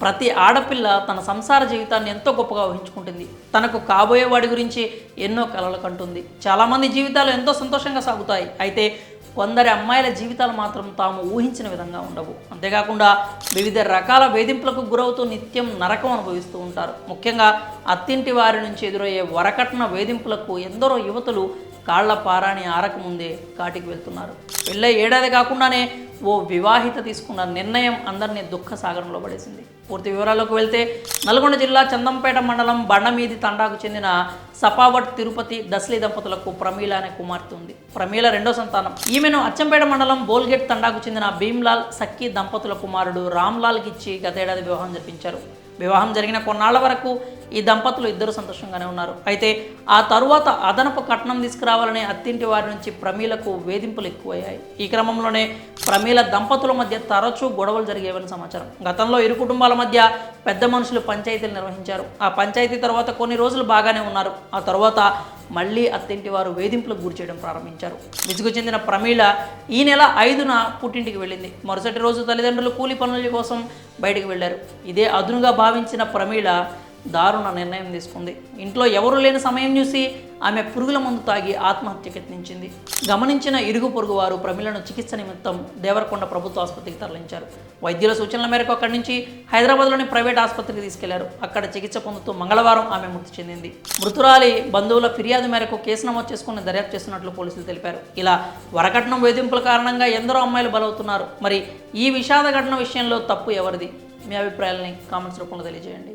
ప్రతి ఆడపిల్ల తన సంసార జీవితాన్ని ఎంతో గొప్పగా ఊహించుకుంటుంది. తనకు కాబోయే వాడి గురించి ఎన్నో కలలు కంటుంది. చాలామంది జీవితాలు ఎంతో సంతోషంగా సాగుతాయి. అయితే కొందరి అమ్మాయిల జీవితాలు మాత్రం తాము ఊహించిన విధంగా ఉండవు. అంతేకాకుండా వివిధ రకాల వేధింపులకు గురవుతూ నిత్యం నరకం అనుభవిస్తూ ఉంటారు. ముఖ్యంగా అత్తింటి వారి నుంచి ఎదురయ్యే వరకట్న వేధింపులకు ఎందరో యువతులు కాళ్ల పారాని ఆరకముందే కాటికి వెళ్తున్నారు. పెళ్ళై ఏడాది కాకుండానే ఓ వివాహిత తీసుకున్న నిర్ణయం అందరినీ దుఃఖ సాగరంలో పడేసింది. పూర్తి వివరాల్లోకి వెళ్తే నల్గొండ జిల్లా చందంపేట మండలం బండమీది తండాకు చెందిన సపావట్ తిరుపతి దస్లీ దంపతులకు ప్రమీల అనే కుమార్తె ఉంది. ప్రమీల రెండో సంతానం. ఈమెను అచ్చంపేట మండలం బోల్గేట్ తండాకు చెందిన భీమ్లాల్ సక్కీ దంపతుల కుమారుడు రామ్లాల్కి ఇచ్చి గతేడాది వివాహం జరిపించారు. వివాహం జరిగిన కొన్నాళ్ల వరకు ఈ దంపతులు ఇద్దరు సంతోషంగానే ఉన్నారు. అయితే ఆ తరువాత అదనపు కట్నం తీసుకురావాలనే అత్తింటి వారి నుంచి ప్రమీలకు వేధింపులు ఎక్కువయ్యాయి. ఈ క్రమంలోనే ప్రమీల దంపతుల మధ్య తరచూ గొడవలు జరిగేవని సమాచారం. గతంలో ఇరు కుటుంబాల మధ్య పెద్ద మనుషులు పంచాయతీలు నిర్వహించారు. ఆ పంచాయతీ తర్వాత కొన్ని రోజులు బాగానే ఉన్నారు. ఆ తర్వాత మళ్ళీ అత్తింటి వారు వేధింపులకు గురి చేయడం ప్రారంభించారు. విసుగు చెందిన ప్రమీల ఈ నెల 5న పుట్టింటికి వెళ్ళింది. మరుసటి రోజు తల్లిదండ్రులు కూలి పనుల కోసం బయటికి వెళ్లారు. ఇదే అదునుగా భావించిన ప్రమీల దారుణ నిర్ణయం తీసుకుంది. ఇంట్లో ఎవరూ లేని సమయం చూసి ఆమె పురుగుల మందు తాగి ఆత్మహత్యకు యత్నించింది. గమనించిన ఇరుగు పొరుగు వారు ప్రమీలను చికిత్స నిమిత్తం దేవరకొండ ప్రభుత్వ ఆసుపత్రికి తరలించారు. వైద్యుల సూచనల మేరకు అక్కడి నుంచి హైదరాబాద్లోని ప్రైవేట్ ఆసుపత్రికి తీసుకెళ్లారు. అక్కడ చికిత్స పొందుతూ మంగళవారం ఆమె మృతి చెందింది. మృతురాలి బంధువుల ఫిర్యాదు మేరకు కేసు నమోదు చేసుకుని దర్యాప్తు చేస్తున్నట్లు పోలీసులు తెలిపారు. ఇలా వరకట్నం వేధింపుల కారణంగా ఎందరో అమ్మాయిలు బలవుతున్నారు. మరి ఈ విషాద ఘటన విషయంలో తప్పు ఎవరిది? మీ అభిప్రాయాలని కామెంట్స్ రూపంలో తెలియజేయండి.